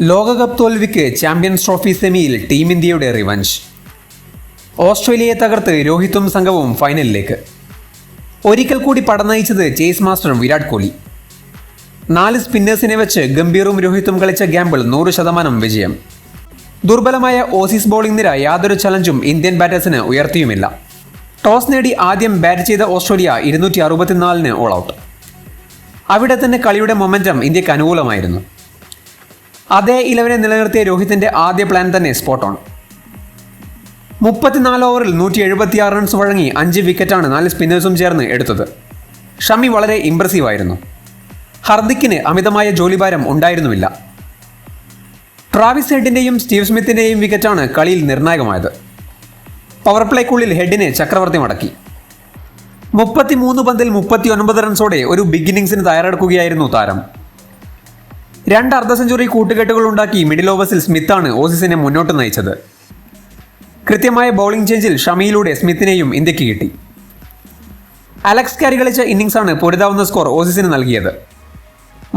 ലോകകപ്പ് തോൽവിക്ക് champions trophy സെമിയിൽ ടീം ഇന്ത്യയുടെ റിവഞ്ച്. ഓസ്ട്രേലിയയെ തകർത്ത് രോഹിത്തും സംഘവും ഫൈനലിലേക്ക്. ഒരിക്കൽ കൂടി പടനയിച്ചത് ചേസ് മാസ്റ്റർ വിരാട് കോഹ്ലി. 4 സ്പിന്നേഴ്സിനെ വെച്ച് ഗംഭീറും രോഹിത്തും കളിച്ച ഗാംബിൾ 100% വിജയം. ദുർബലമായ ഓസീസ് ബോളിംഗ് നിര യാതൊരു ചലഞ്ചും ഇന്ത്യൻ ബാറ്റേഴ്സിന് ഉയർത്തിയുമില്ല. ടോസ് നേടി ആദ്യം ബാറ്റ് ചെയ്ത ഓസ്ട്രേലിയ 264 ഓൾ ഔട്ട്. അവിടെ തന്നെ കളിയുടെ മൊമെന്റം ഇന്ത്യക്ക് അനുകൂലമായിരുന്നു. അതേ 11 നിലനിർത്തിയ രോഹിത്തിന്റെ ആദ്യ പ്ലാൻ തന്നെ സ്പോട്ട് ഓൺ. 34 ഓവറിൽ 176 റൺസ് വഴങ്ങി 5 വിക്കറ്റാണ് 4 സ്പിന്നേഴ്സും ചേർന്ന് എടുത്തത്. ഷമി വളരെ ഇംപ്രസീവായിരുന്നു. ഹർദിക്കിന് അമിതമായ ജോലിഭാരം ഉണ്ടായിരുന്നുമില്ല. ട്രാവിസ് ഹെഡിന്റെയും സ്റ്റീവ് സ്മിത്തിന്റെയും വിക്കറ്റാണ് കളിയിൽ നിർണായകമായത്. പവർ പ്ലേക്കുള്ളിൽ ഹെഡിനെ ചക്രവർത്തി മടക്കി. 33 പന്തിൽ 39 റൺസോടെ ഒരു ബിഗ് ഇന്നിംഗ്സിന് തയ്യാറെടുക്കുകയായിരുന്നു താരം. 2 അർദ്ധ സെഞ്ചുറി കൂട്ടുകെട്ടുകൾ ഉണ്ടാക്കി മിഡിൽ ഓവേഴ്സിൽ സ്മിത്താണ് ഓസീസിനെ മുന്നോട്ട് നയിച്ചത്. കൃത്യമായ ബൗളിംഗ് ചേഞ്ചിൽ ഷമിയിലൂടെ സ്മിത്തിനെയും ഇന്ത്യക്ക് കിട്ടി. അലക്സ് കാരി കളിച്ച ഇന്നിംഗ്സാണ് പൊരുതാവുന്ന സ്കോർ ഓസീസിന് നൽകിയത്.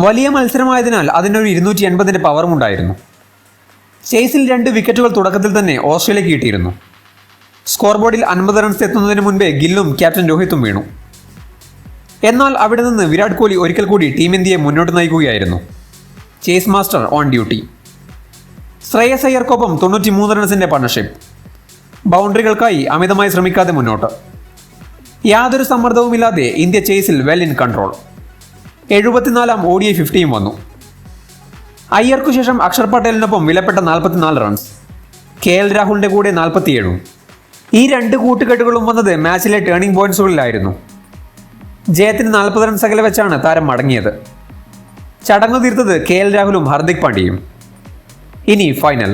വലിയ മത്സരമായതിനാൽ അതിനൊരു 280 പവറും ഉണ്ടായിരുന്നു. ചേസിൽ 2 വിക്കറ്റുകൾ തുടക്കത്തിൽ തന്നെ ഓസ്ട്രേലിയക്ക് കിട്ടിയിരുന്നു. സ്കോർ ബോർഡിൽ 50 റൺസ് എത്തുന്നതിന് മുൻപേ ഗില്ലും ക്യാപ്റ്റൻ രോഹിത്തും വീണു. എന്നാൽ അവിടെ നിന്ന് വിരാട് കോഹ്ലി ഒരിക്കൽ കൂടി ടീം ഇന്ത്യയെ മുന്നോട്ട് നയിക്കുകയായിരുന്നു. Chase master on duty. Shreyas അയ്യർക്കൊപ്പം 93 റൺസിന്റെ പാർട്ണർഷിപ്പ്. ബൗണ്ടറികൾക്കായി അമിതമായി ശ്രമിക്കാതെ മുന്നോട്ട്. യാതൊരു സമ്മർദ്ദവുമില്ലാതെ ഇന്ത്യ ചേസിൽ വെൽ ഇൻ കൺട്രോൾ. 74 ODI 50യും വന്നു. അയ്യർക്കു ശേഷം അക്ഷർ പട്ടേലിനൊപ്പം വിലപ്പെട്ട 44 റൺസ്. KL രാഹുലിന്റെ കൂടെ 47. ഈ 2 കൂട്ടുകെട്ടുകളും വന്നത് മാച്ചിലെ ടേണിംഗ് പോയിന്റ്സുകളിലായിരുന്നു. ജയത്തിന് 40 റൺസ് അകലെ വെച്ചാണ് താരം മടങ്ങിയത്. ചടങ്ങു തീർത്തത് KL രാഹുലും ഹർദിക് പാണ്ഡ്യയും. ഇനി ഫൈനൽ.